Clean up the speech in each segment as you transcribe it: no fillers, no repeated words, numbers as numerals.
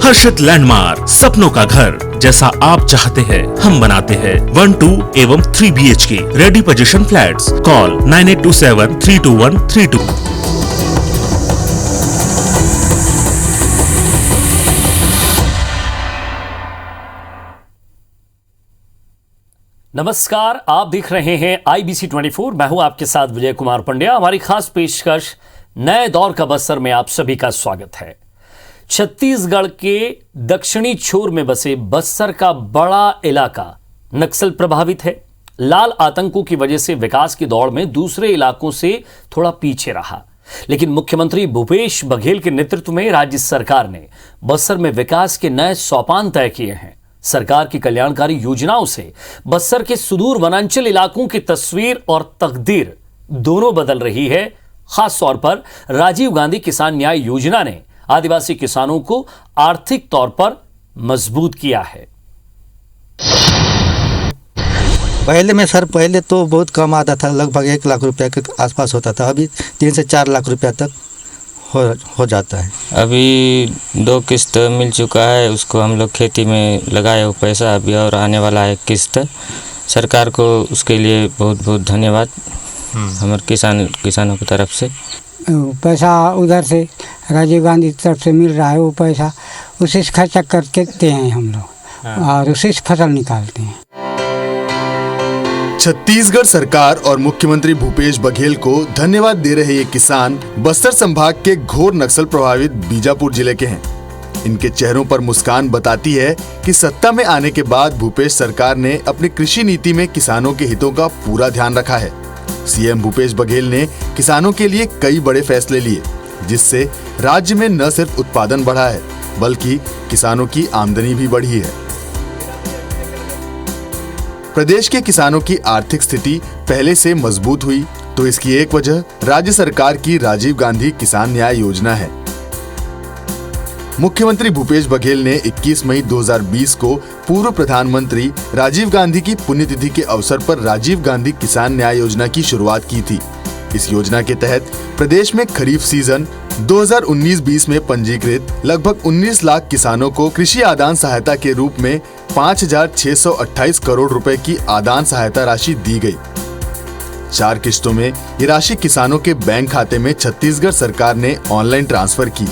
हर्षित landmark, सपनों का घर जैसा आप चाहते हैं हम बनाते हैं। 1, 2 एवं 3 BHK ready position flats. Call 9827321322। नमस्कार, आप देख रहे हैं IBC 24। मैं हूं आपके साथ विजय कुमार पंड्या। हमारी खास पेशकश नए दौर का बस्तर में आप सभी का स्वागत है। छत्तीसगढ़ के दक्षिणी छोर में बसे बस्तर का बड़ा इलाका नक्सल प्रभावित है। लाल आतंकों की वजह से विकास की दौड़ में दूसरे इलाकों से थोड़ा पीछे रहा, लेकिन मुख्यमंत्री भूपेश बघेल के नेतृत्व में राज्य सरकार ने बस्तर में विकास के नए सोपान तय किए हैं। सरकार की कल्याणकारी योजनाओं से बस्तर के सुदूर वनांचल इलाकों की तस्वीर और तकदीर दोनों बदल रही है। खास तौर पर राजीव गांधी किसान न्याय योजना ने आदिवासी किसानों को आर्थिक तौर पर मजबूत किया है। पहले तो बहुत कम आता था, लगभग 1 लाख रुपया के आसपास होता था। अभी 3 से 4 लाख रुपया तक हो जाता है। अभी 2 किस्त मिल चुका है, उसको हम लोग खेती में लगाए वो पैसा अभी और आने वाला है किस्त। सरकार को उसके लिए बहुत बहुत धन्यवाद हमारे किसानों की तरफ से। पैसा उधर से राजीव गांधी की तरफ से मिल रहा है, वो पैसा उसी से खर्चा करते हैं हम लोग और उसी से फसल निकालते हैं। छत्तीसगढ़ सरकार और मुख्यमंत्री भूपेश बघेल को धन्यवाद दे रहे ये किसान बस्तर संभाग के घोर नक्सल प्रभावित बीजापुर जिले के हैं। इनके चेहरों पर मुस्कान बताती है कि सत्ता में आने के बाद भूपेश सरकार ने अपनी कृषि नीति में किसानों के हितों का पूरा ध्यान रखा है। सीएम भूपेश बघेल ने किसानों के लिए कई बड़े फैसले लिए, जिससे राज्य में न सिर्फ उत्पादन बढ़ा है बल्कि किसानों की आमदनी भी बढ़ी है। प्रदेश के किसानों की आर्थिक स्थिति पहले से मजबूत हुई तो इसकी एक वजह राज्य सरकार की राजीव गांधी किसान न्याय योजना है। मुख्यमंत्री भूपेश बघेल ने 21 मई 2020 को पूर्व प्रधानमंत्री राजीव गांधी की पुण्यतिथि के अवसर पर राजीव गांधी किसान न्याय योजना की शुरुआत की थी। इस योजना के तहत प्रदेश में खरीफ सीजन 2019-20 में पंजीकृत लगभग 19 लाख किसानों को कृषि आदान सहायता के रूप में 5,628 करोड़ रुपए की आदान सहायता राशि दी गई। 4 किस्तों में ये राशि किसानों के बैंक खाते में छत्तीसगढ़ सरकार ने ऑनलाइन ट्रांसफर की।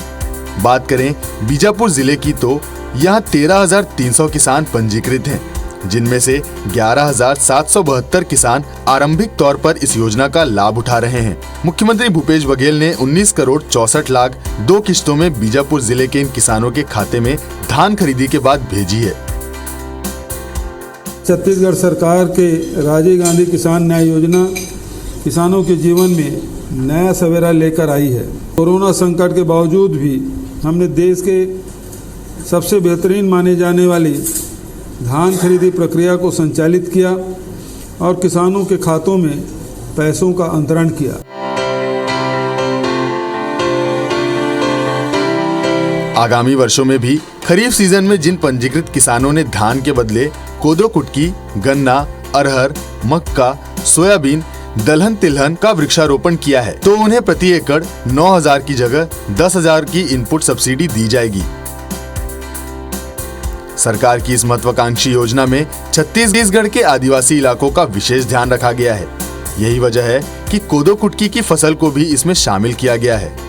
बात करें बीजापुर जिले की तो यहाँ 13,300 किसान पंजीकृत हैं, जिनमें से 11,772 किसान आरंभिक तौर पर इस योजना का लाभ उठा रहे हैं। मुख्यमंत्री भूपेश बघेल ने 19 करोड़ 64 लाख 2 किस्तों में बीजापुर जिले के इन किसानों के खाते में धान खरीदी के बाद भेजी है। छत्तीसगढ़ सरकार के राजीव गांधी किसान न्याय योजना किसानों के जीवन में नया सवेरा लेकर आई है। कोरोना संकट के बावजूद भी हमने देश के सबसे बेहतरीन माने जाने वाली धान खरीदी प्रक्रिया को संचालित किया और किसानों के खातों में पैसों का अंतरण किया। आगामी वर्षों में भी खरीफ सीजन में जिन पंजीकृत किसानों ने धान के बदले कोदो कुटकी, गन्ना, अरहर, मक्का, सोयाबीन, दलहन तिलहन का वृक्षारोपण किया है तो उन्हें प्रति एकड़ 9,000 की जगह 10,000 की इनपुट सब्सिडी दी जाएगी। सरकार की इस महत्वाकांक्षी योजना में छत्तीसगढ़ के आदिवासी इलाकों का विशेष ध्यान रखा गया है। यही वजह है कि कोदो कुटकी की फसल को भी इसमें शामिल किया गया है।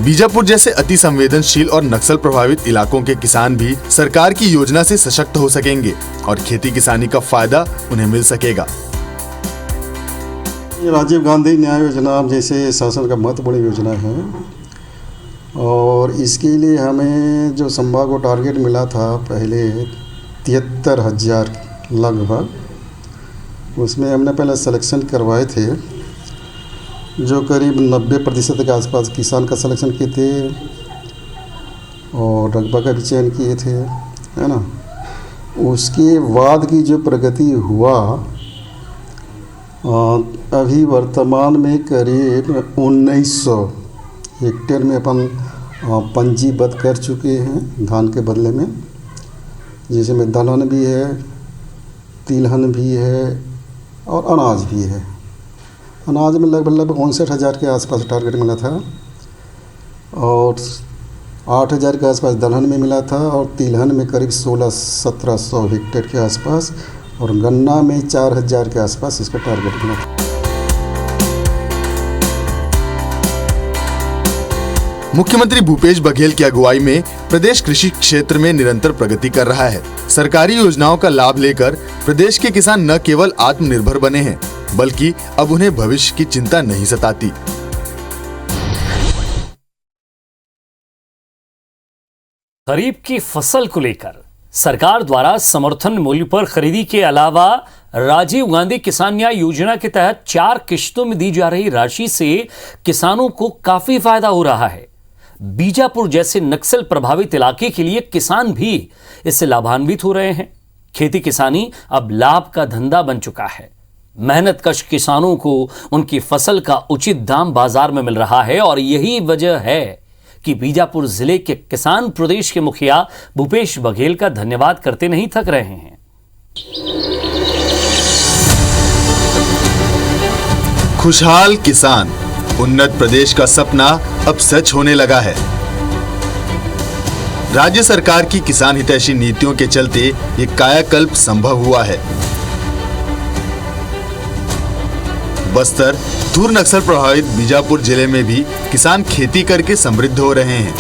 बीजापुर जैसे अति संवेदनशील और नक्सल प्रभावित इलाकों के किसान भी सरकार की योजना से सशक्त हो सकेंगे और खेती किसानी का फायदा उन्हें मिल सकेगा। ये राजीव गांधी न्याय योजना जैसे शासन का महत्वपूर्ण योजना है और इसके लिए हमें जो संभाग को टारगेट मिला था पहले 73,000 लगभग, उसमें हमने पहले सिलेक्शन करवाए थे जो करीब 90% के आसपास किसान का सिलेक्शन किए थे और रकबा का भी चयन किए थे, है ना। उसके बाद की जो प्रगति हुआ अभी वर्तमान में करीब 1900 हेक्टेयर में अपन पंजीबद्ध कर चुके हैं धान के बदले में, जिसमें दलहन भी है, तिलहन भी है और अनाज भी है। अनाज में लगभग 59,000 के आसपास टारगेट मिला था और 8,000 के आसपास दलहन में मिला था और तिलहन में करीब 1600-1700 हेक्टेयर के आसपास और गन्ना में 4,000 के आसपास इसका टारगेट मिला था। मुख्यमंत्री भूपेश बघेल की अगुवाई में प्रदेश कृषि क्षेत्र में निरंतर प्रगति कर रहा है। सरकारी योजनाओं का लाभ लेकर प्रदेश के किसान न केवल आत्मनिर्भर बने हैं, बल्कि अब उन्हें भविष्य की चिंता नहीं सताती। खरीफ की फसल को लेकर सरकार द्वारा समर्थन मूल्य पर खरीदी के अलावा राजीव गांधी किसान न्याय योजना के तहत 4 किश्तों में दी जा रही राशि से किसानों को काफी फायदा हो रहा है। बीजापुर जैसे नक्सल प्रभावित इलाके के लिए किसान भी इससे लाभान्वित हो रहे हैं। खेती किसानी अब लाभ का धंधा बन चुका है। मेहनतकश किसानों को उनकी फसल का उचित दाम बाजार में मिल रहा है और यही वजह है कि बीजापुर जिले के किसान प्रदेश के मुखिया भूपेश बघेल का धन्यवाद करते नहीं थक रहे हैं। खुशहाल किसान, उन्नत प्रदेश का सपना अब सच होने लगा है। राज्य सरकार की किसान हितैषी नीतियों के चलते ये कायाकल्प संभव हुआ है। बस्तर, दूर नक्सल प्रभावित बीजापुर जिले में भी किसान खेती करके समृद्ध हो रहे हैं।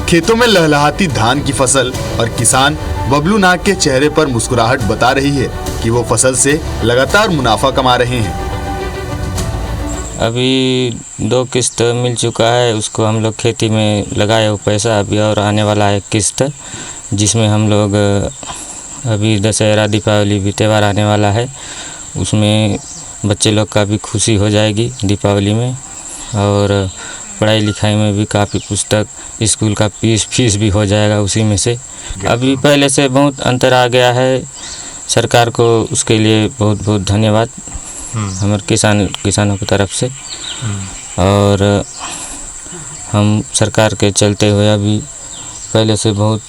खेतों में लहलहाती धान की फसल और किसान बबलू नाग के चेहरे पर मुस्कुराहट बता रही है कि वो फसल से लगातार मुनाफा कमा रहे हैं। अभी 2 किस्त मिल चुका है, उसको हम लोग खेती में लगाए हुए पैसा अभी और आने वाला है किस्त, जिसमें हम लोग अभी दशहरा दीपावली भी त्यौहार आने वाला है, उसमें बच्चे लोग का भी खुशी हो जाएगी दीपावली में। और पढ़ाई लिखाई में भी काफ़ी पुस्तक स्कूल का फीस भी हो जाएगा उसी में से। अभी पहले से बहुत अंतर आ गया है। सरकार को उसके लिए बहुत बहुत धन्यवाद हमारे किसानों की तरफ से। और हम सरकार के चलते हुए अभी पहले से बहुत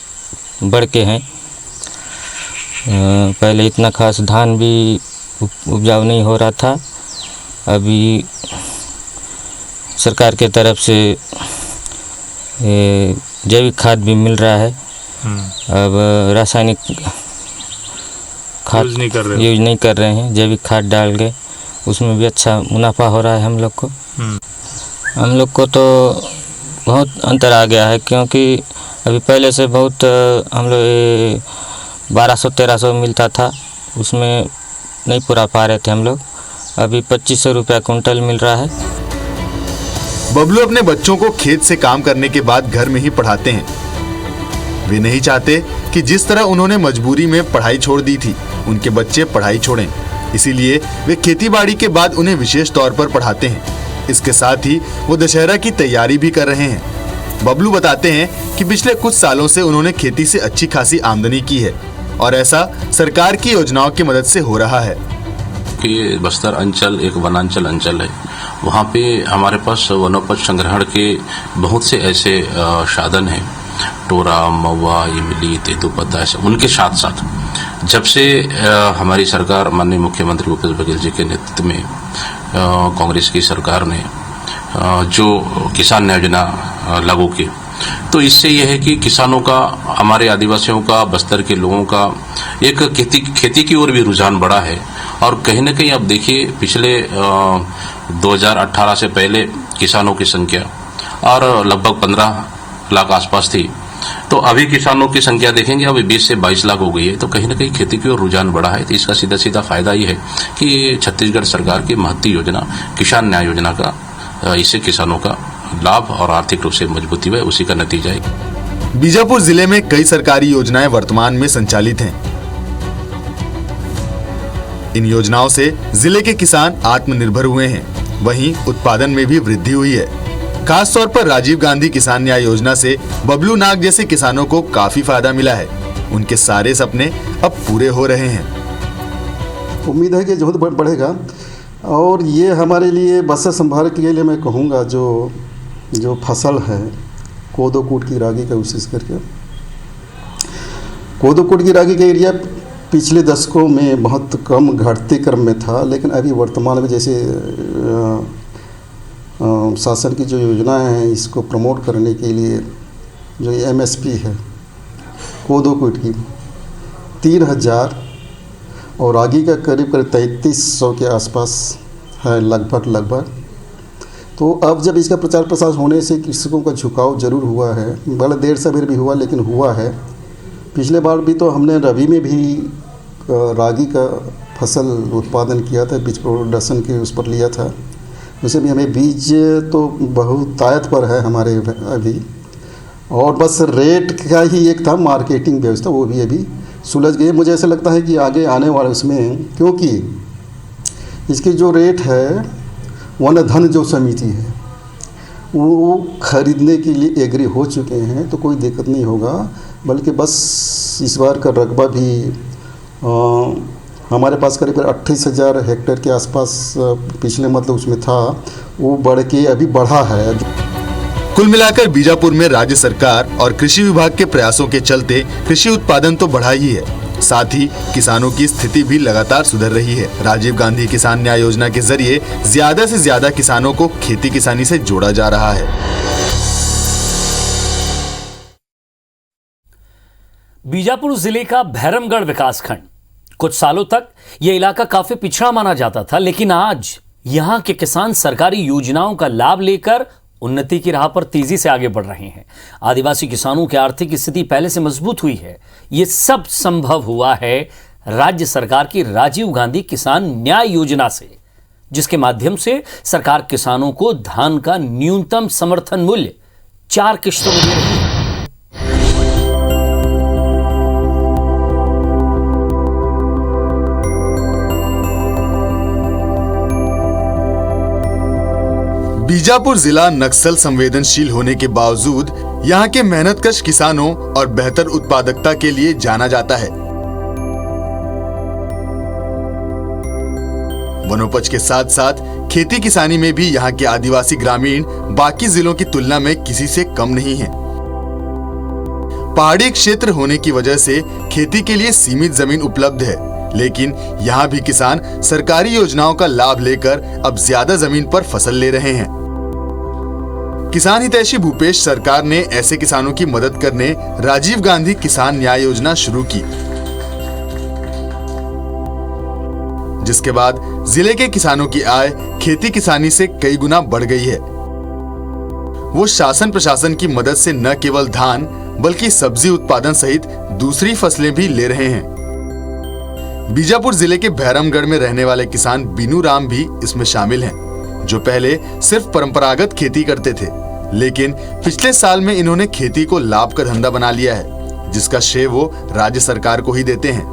बढ़ के हैं। पहले इतना खास धान भी उपजाऊ नहीं हो रहा था, अभी सरकार के तरफ से जैविक खाद भी मिल रहा है। अब रासायनिक खाद यूज नहीं कर रहे हैं, जैविक खाद डाल के उसमें भी अच्छा मुनाफा हो रहा है हम लोग को। हम लोग को तो बहुत अंतर आ गया है, क्योंकि अभी पहले से बहुत हम लोग 1200-1300 मिलता था, उसमें नहीं पूरा पा रहे थे हम लोग। अभी 2500 रुपया कुंटल मिल रहा है। बबलू अपने बच्चों को खेत से काम करने के बाद घर में ही पढ़ाते हैं। वे नहीं चाहते कि जिस तरह उन्होंने मजबूरी में पढ़ाई छोड़ दी थी, उनके बच्चे पढ़ाई छोड़ें। इसीलिए वे खेतीबाड़ी के बाद उन्हें विशेष तौर पर पढ़ाते हैं। इसके साथ ही वो दशहरा की तैयारी भी कर रहे हैं। बबलू बताते हैं कि पिछले कुछ सालों से उन्होंने खेती से अच्छी खासी आमदनी की है और ऐसा सरकार की योजनाओं की मदद से हो रहा है। कि बस्तर अंचल एक वनांचल अंचल है, वहाँ पे हमारे पास वनोपज संग्रहण के बहुत से ऐसे साधन हैं, टोरा, महुआ, इमली, तेंदूपत्ता, ऐसे। उनके साथ साथ जब से हमारी सरकार माननीय मुख्यमंत्री भूपेश बघेल जी के नेतृत्व में कांग्रेस की सरकार ने जो किसान न्याय योजना लागू की, तो इससे यह है कि किसानों का, हमारे आदिवासियों का, बस्तर के लोगों का एक खेती की ओर भी रुझान बढ़ा है। और कहीं न कहीं अब देखिए, पिछले 2018 से पहले किसानों की संख्या और लगभग 15 लाख आसपास थी, तो अभी किसानों की संख्या देखेंगे अभी 20 से 22 लाख हो गई है। तो कहीं न कहीं खेती की ओर रुझान बढ़ा है। तो इसका सीधा सीधा फायदा ये है कि छत्तीसगढ़ सरकार की महत्ती योजना किसान न्याय योजना का, इससे किसानों का लाभ और आर्थिक रूप से मजबूती है, उसी का नतीजा है। बीजापुर जिले में कई सरकारी योजनाएं वर्तमान में संचालित हैं। इन योजनाओं से जिले के किसान आत्मनिर्भर हुए हैं, वहीं उत्पादन में भी वृद्धि हुई है। खास तौर पर राजीव गांधी किसान न्याय योजना से बबलू नाग जैसे किसानों को काफी फायदा मिला है। उनके सारे सपने अब पूरे हो रहे हैं। उम्मीद है कि जो बढ़ेगा। और ये हमारे लिए बस्तर संभाल के लिए मैं कहूँगा, जो फसल है कोदो कूट की रागी का विशेष करके, कोदो कूट की रागी का एरिया पिछले दशकों में बहुत कम घटते क्रम में था, लेकिन अभी वर्तमान में जैसे शासन की जो योजना है इसको प्रमोट करने के लिए जो MSP है कोदो कुट की 3000 और रागी का करीब 3300 के आसपास है लगभग। तो अब जब इसका प्रचार प्रसार होने से कृषकों का झुकाव जरूर हुआ है, भले देर सवेर भी हुआ लेकिन हुआ है। पिछले बार भी तो हमने रबी में भी रागी का फसल उत्पादन किया था, बीज प्रोडक्शन के उस पर लिया था। वैसे भी हमें बीज तो बहुत आयत पर है हमारे अभी, और बस रेट का ही एक था मार्केटिंग व्यवस्था, वो भी अभी सुलझ गई। मुझे ऐसा लगता है कि आगे आने वाले उसमें, क्योंकि इसकी जो रेट है वन धन जो समिति है वो खरीदने के लिए एग्री हो चुके हैं, तो कोई दिक्कत नहीं होगा। बल्कि बस इस बार का रकबा भी हमारे पास करीब 28,000 हेक्टेयर के आसपास पिछले मतलब उसमें था, वो बढ़ के अभी बढ़ा है। कुल मिलाकर बीजापुर में राज्य सरकार और कृषि विभाग के प्रयासों के चलते कृषि उत्पादन तो बढ़ा ही है, साथ ही किसानों की स्थिति भी लगातार सुधर रही है। राजीव गांधी किसान न्याय योजना के जरिए ज्यादा से ज्यादा किसानों को खेती किसानी से जोड़ा जा रहा है। बीजापुर जिले का भैरमगढ़ विकासखंड कुछ सालों तक यह इलाका काफी पिछड़ा माना जाता था, लेकिन आज यहां के किसान सरकारी योजनाओं का लाभ लेकर उन्नति की राह पर तेजी से आगे बढ़ रहे हैं। आदिवासी किसानों की आर्थिक स्थिति पहले से मजबूत हुई है। ये सब संभव हुआ है राज्य सरकार की राजीव गांधी किसान न्याय योजना से, जिसके माध्यम से सरकार किसानों को धान का न्यूनतम समर्थन मूल्य 4 किश्तों में दे रही है। बीजापुर जिला नक्सल संवेदनशील होने के बावजूद यहाँ के मेहनतकश किसानों और बेहतर उत्पादकता के लिए जाना जाता है। वनोपज के साथ साथ खेती किसानी में भी यहाँ के आदिवासी ग्रामीण बाकी जिलों की तुलना में किसी से कम नहीं हैं। पहाड़ी क्षेत्र होने की वजह से खेती के लिए सीमित जमीन उपलब्ध है, लेकिन यहाँ भी किसान सरकारी योजनाओं का लाभ लेकर अब ज्यादा जमीन पर फसल ले रहे हैं। किसान हितैषी भूपेश सरकार ने ऐसे किसानों की मदद करने राजीव गांधी किसान न्याय योजना शुरू की, जिसके बाद जिले के किसानों की आय खेती किसानी से कई गुना बढ़ गई है। वो शासन प्रशासन की मदद से न केवल धान बल्कि सब्जी उत्पादन सहित दूसरी फसलें भी ले रहे हैं। बीजापुर जिले के भैरमगढ़ में रहने वाले किसान बीनू राम भी इसमें शामिल हैं, जो पहले सिर्फ परंपरागत खेती करते थे, लेकिन पिछले साल में इन्होंने खेती को लाभ का धंधा बना लिया है, जिसका श्रेय वो राज्य सरकार को ही देते हैं।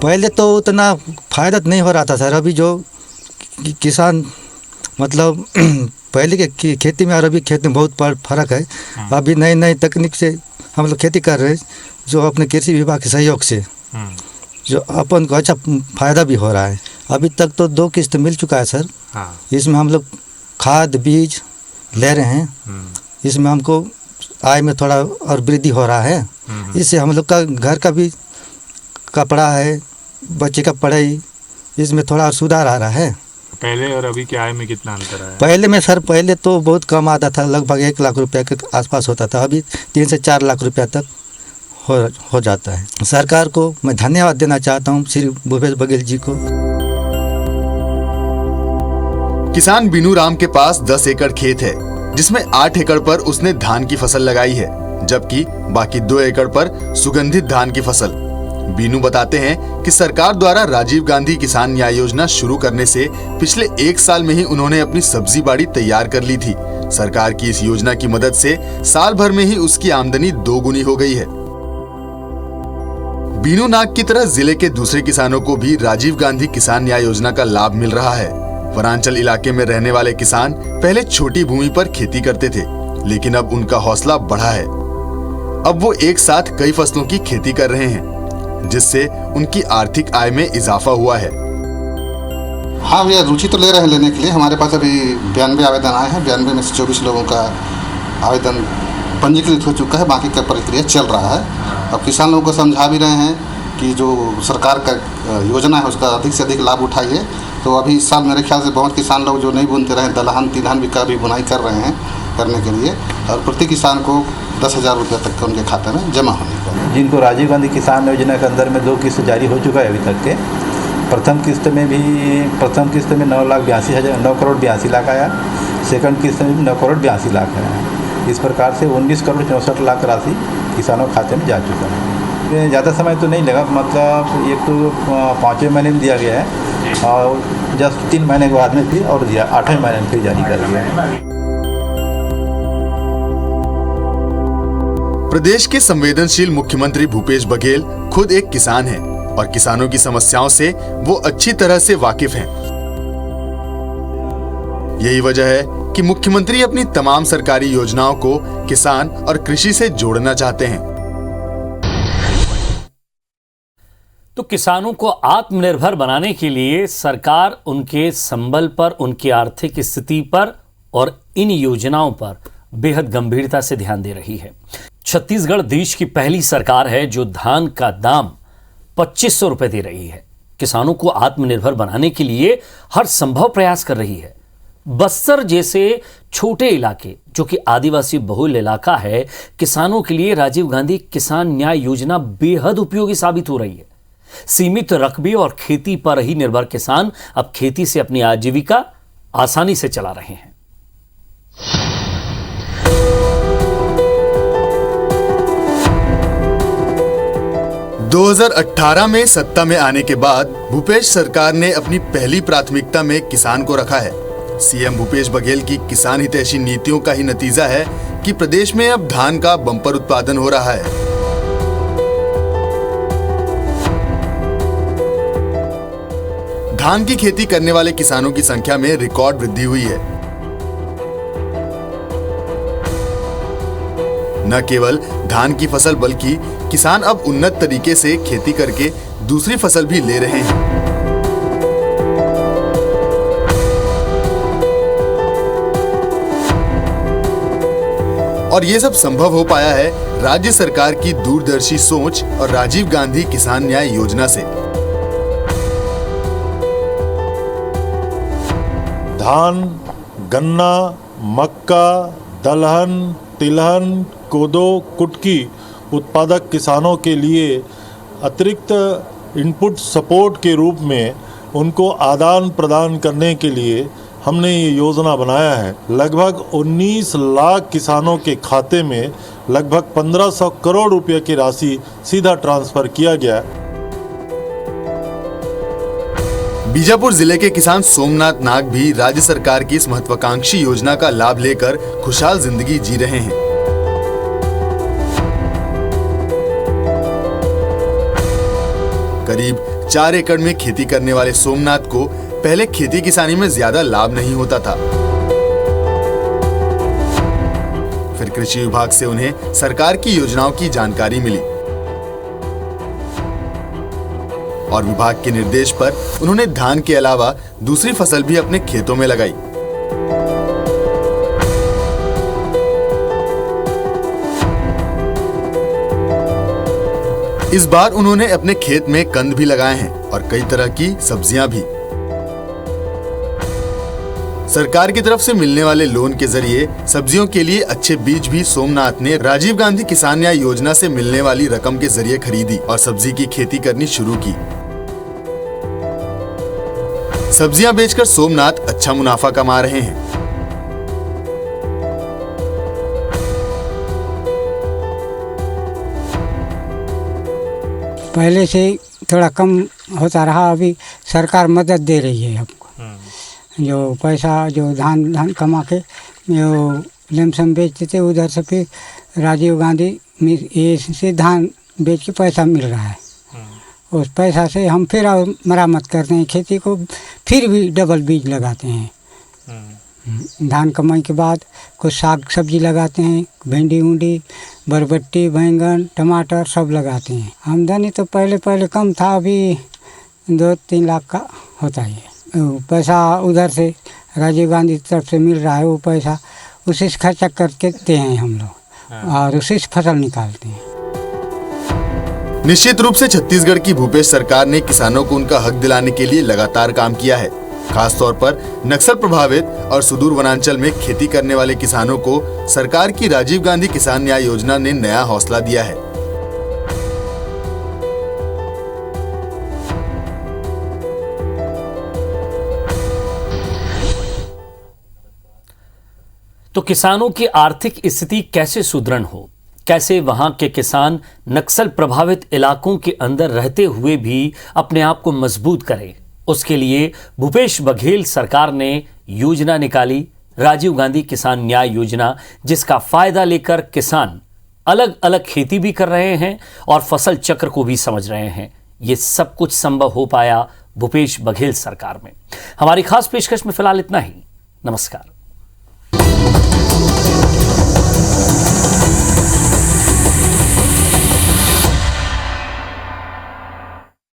पहले तो उतना फायदा नहीं हो रहा था सर। अभी जो किसान मतलब पहले के खेती में और अभी खेती में बहुत फर्क है। अभी नई नई तकनीक से हम लोग खेती कर रहे हैं, जो अपने कृषि विभाग के सहयोग से, जो अपन को अच्छा फायदा भी हो रहा है। अभी तक तो 2 किस्त मिल चुका है सर। इसमें हम लोग खाद बीज ले रहे हैं, इसमें हमको आय में थोड़ा और वृद्धि हो रहा है। इससे हम लोग का घर का भी कपड़ा है, बच्चे का पढ़ाई, इसमें थोड़ा सुधार आ रहा है। पहले और अभी की आय में कितना अंतर है? पहले में सर पहले तो बहुत कम आता था, लगभग 1 लाख रुपया के आसपास होता था। अभी 3 से 4 लाख रुपया तक हो जाता है। सरकार को मैं धन्यवाद देना चाहता हूँ, श्री भूपेश बघेल जी को। किसान बीनू राम के पास 10 एकड़ खेत है, जिसमें 8 एकड़ पर उसने धान की फसल लगाई है, जबकि बाकी 2 एकड़ पर सुगंधित धान की फसल। बीनू बताते हैं कि सरकार द्वारा राजीव गांधी किसान न्याय योजना शुरू करने से पिछले 1 साल में ही उन्होंने अपनी सब्जी बाड़ी तैयार कर ली थी। सरकार की इस योजना की मदद से साल भर में ही उसकी आमदनी 2 गुनी हो गई है। बीनू नाग की तरह जिले के दूसरे किसानों को भी राजीव गांधी किसान न्याय योजना का लाभ मिल रहा है। वनांचल इलाके में रहने वाले किसान पहले छोटी भूमि पर खेती करते थे, लेकिन अब उनका हौसला बढ़ा है। अब वो एक साथ कई फसलों की खेती कर रहे हैं, जिससे उनकी आर्थिक आय में इजाफा हुआ है। हाँ भैया, रुचि तो ले रहे हैं लेने के लिए। हमारे पास अभी 92 आवेदन आए हैं। 92 में से 24 लोगों का आवेदन पंजीकृत हो चुका है, बाकी का प्रक्रिया चल रहा है। अब किसान लोगों को समझा भी रहे हैं कि जो सरकार का योजना है उसका अधिक से अधिक लाभ उठाइए, तो अभी इस साल मेरे ख्याल से बहुत किसान लोग जो नहीं बुनते रहे, दलहन तिलहन भी बुनाई कर रहे हैं करने के लिए, और प्रति किसान को 10,000 रुपये तक के उनके खाते में जमा होने का। जिनको राजीव गांधी किसान योजना के अंदर में 2 किस्त जारी हो चुका है अभी तक के। प्रथम किस्त में 9 करोड़ 82 लाख आया, सेकंड किस्त में 9 करोड़ 82 लाख आया। इस प्रकार से 19 करोड़ 64 लाख राशि किसानों के खाते में जा चुका है। ज़्यादा समय तो नहीं लगा, मतलब एक तो 5वें महीने में दिया गया है और जस्ट 3 महीने के बाद में फिर और दिया, 8वें महीने में फिर जारी कर दिया। प्रदेश के संवेदनशील मुख्यमंत्री भूपेश बघेल खुद एक किसान हैं और किसानों की समस्याओं से वो अच्छी तरह से वाकिफ हैं। यही वजह है कि मुख्यमंत्री अपनी तमाम सरकारी योजनाओं को किसान और कृषि से जोड़ना चाहते हैं। तो किसानों को आत्मनिर्भर बनाने के लिए सरकार उनके संबल पर, उनकी आर्थिक स्थिति पर और इन योजनाओं पर बेहद गंभीरता से ध्यान दे रही है। छत्तीसगढ़ देश की पहली सरकार है जो धान का दाम 2500 रुपए दे रही है। किसानों को आत्मनिर्भर बनाने के लिए हर संभव प्रयास कर रही है। बस्तर जैसे छोटे इलाके जो कि आदिवासी बहुल इलाका है, किसानों के लिए राजीव गांधी किसान न्याय योजना बेहद उपयोगी साबित हो रही है। सीमित रकबे और खेती पर ही निर्भर किसान अब खेती से अपनी आजीविका आसानी से चला रहे हैं। 2018 में सत्ता में आने के बाद भूपेश सरकार ने अपनी पहली प्राथमिकता में किसान को रखा है। सीएम भूपेश बघेल की किसान हितैषी नीतियों का ही नतीजा है कि प्रदेश में अब धान का बम्पर उत्पादन हो रहा है। धान की खेती करने वाले किसानों की संख्या में रिकॉर्ड वृद्धि हुई है। न केवल धान की फसल बल्कि किसान अब उन्नत तरीके से खेती करके दूसरी फसल भी ले रहे हैं। और ये सब संभव हो पाया है राज्य सरकार की दूरदर्शी सोच और राजीव गांधी किसान न्याय योजना से। धान, गन्ना, मक्का, दलहन, तिलहन, कोदो, कुटकी उत्पादक किसानों के लिए अतिरिक्त इनपुट सपोर्ट के रूप में उनको आदान प्रदान करने के लिए हमने ये योजना बनाया है। लगभग 19 लाख किसानों के खाते में लगभग 1500 करोड़ रुपए की राशि सीधा ट्रांसफर किया गया। बीजापुर जिले के किसान सोमनाथ नाग भी राज्य सरकार की इस महत्वाकांक्षी योजना का लाभ लेकर खुशहाल जिंदगी जी रहे हैं। करीब 4 एकड़ में खेती करने वाले सोमनाथ को पहले खेती किसानी में ज्यादा लाभ नहीं होता था। फिर कृषि विभाग से उन्हें सरकार की योजनाओं की जानकारी मिली और विभाग के निर्देश पर उन्होंने धान के अलावा दूसरी फसल भी अपने खेतों में लगाई। इस बार उन्होंने अपने खेत में कंद भी लगाए हैं और कई तरह की सब्जियां भी। सरकार की तरफ से मिलने वाले लोन के जरिए सब्जियों के लिए अच्छे बीज भी सोमनाथ ने राजीव गांधी किसान न्याय योजना से मिलने वाली रकम के जरिए खरीदी और सब्जी की खेती करनी शुरू की। सब्जियां बेचकर सोमनाथ अच्छा मुनाफा कमा रहे हैं। पहले से थोड़ा कम होता रहा, अभी सरकार मदद दे रही है हमको। जो पैसा जो धान कमा के जो लमसम बेचते थे, उधर से फिर राजीव गांधी से धान बेच के पैसा मिल रहा है। उस पैसा से हम फिर और मरामत करते हैं खेती को, फिर भी डबल बीज लगाते हैं। धान कमाई के बाद कुछ साग सब्जी लगाते हैं, भिंडी उंडी, बरबट्टी, बैंगन, टमाटर सब लगाते हैं। आमदनी तो पहले कम था, अभी 2-3 लाख का होता है। पैसा उधर से राजीव गांधी की तरफ से मिल रहा है, वो पैसा उसी से खर्चा करके देते हैं हम लोग और उसी से फसल निकालते हैं। निश्चित रूप से छत्तीसगढ़ की भूपेश सरकार ने किसानों को उनका हक दिलाने के लिए लगातार काम किया है। खासतौर पर नक्सल प्रभावित और सुदूर वनांचल में खेती करने वाले किसानों को सरकार की राजीव गांधी किसान न्याय योजना ने नया हौसला दिया है। तो किसानों की आर्थिक स्थिति कैसे सुदृढ़ हो, कैसे वहां के किसान नक्सल प्रभावित इलाकों के अंदर रहते हुए भी अपने आप को मजबूत करें, उसके लिए भूपेश बघेल सरकार ने योजना निकाली, राजीव गांधी किसान न्याय योजना, जिसका फायदा लेकर किसान अलग अलग खेती भी कर रहे हैं और फसल चक्र को भी समझ रहे हैं। ये सब कुछ संभव हो पाया भूपेश बघेल सरकार में। हमारी खास पेशकश में फिलहाल इतना ही। नमस्कार।